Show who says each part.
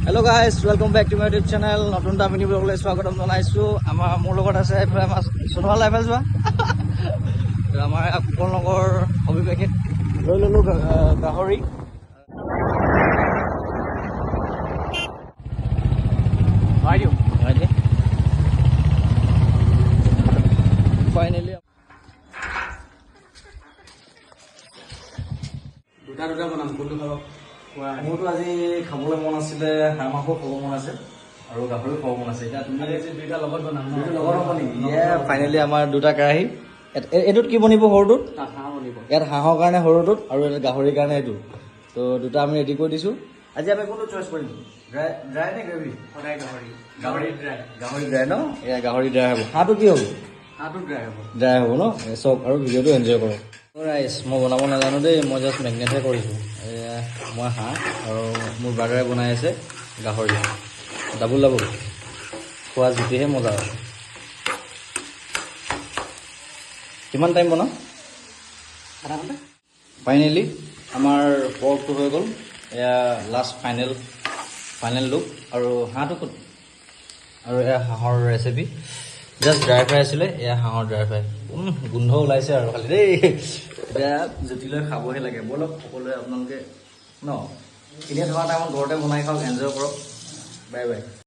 Speaker 1: Hello guys, welcome back to my YouTube channel. নতুন এটা mini ব্লগলৈ স্বাগতম জনাইছোঁ। মোৰ লগত আছে এইফালে আমাৰ সোণোৱাল লাইফ যোৱা আমাৰ কুকল নগৰ অভিৱেশিত লৈ ল'লোঁ গাহৰি। ফাইনেলি
Speaker 2: দুটা বনাম কোনটো খাব
Speaker 1: মোৰতো আজি খাবলৈ মন আছিলে, হাঁহ মাংস খাব মন আছে আৰু গাহৰি খাব মন আছে। এতিয়া তুমি
Speaker 2: দুইটা লগত বনাম
Speaker 1: লগত হ'ব নেকি? ফাইনেলি আমাৰ দুটা কেৰাহী। এইটোত কি বনিব? সৰুটোত
Speaker 2: হাঁহ বনিব।
Speaker 1: ইয়াত হাঁহৰ কাৰণে সৰুটোত আৰু গাহৰিৰ কাৰণে এইটো। তো দুটা আমি ৰেডি কৰি দিছোঁ। আজি আমি কোনটো চইচ কৰিম? ড্ৰাই নে গ্ৰেভি?
Speaker 2: সদায় গাহৰি ড্ৰাই।
Speaker 1: গাহৰি ড্ৰাই ন? এয়া গাহৰি ড্ৰাই হ'ব। হাঁহটো কি হ'ব?
Speaker 2: হাঁহটো ড্ৰাই হ'ব।
Speaker 1: ড্ৰাই হ'ব ন? চব আৰু ভিডিঅ'টো এনজয় কৰক। ৰাইচ মই বনাব নাজানো দেই, মই জাষ্ট মেগনেটহে কৰিছোঁ। এয়া মই হাঁহ আৰু মোৰ ব্ৰাদাৰে বনাই আছে গাহৰি। ডাবুল খোৱা জুতিহে মজা আছে। কিমান টাইম বনাম?
Speaker 2: আধা ঘণ্টা।
Speaker 1: ফাইনেলি আমাৰ পৰ্কটো হৈ গ'ল। এয়া লাষ্ট ফাইনেল লুক। আৰু হাঁহটো ক'ত? আৰু এয়া হাঁহৰ ৰেচিপি। জাষ্ট ড্ৰাই ফ্ৰাই আছিলে, এয়া হাঁহৰ ড্ৰাই ফ্ৰাই। গোন্ধ ওলাইছে আৰু খালি দেই। এতিয়া জুতিলৈ খাবহে লাগে। ব'লক সকলোৱে আপোনালোকে ন এনেই থকা টাইমত ঘৰতে বনাই খাওক, এনজয় কৰক। Bye bye.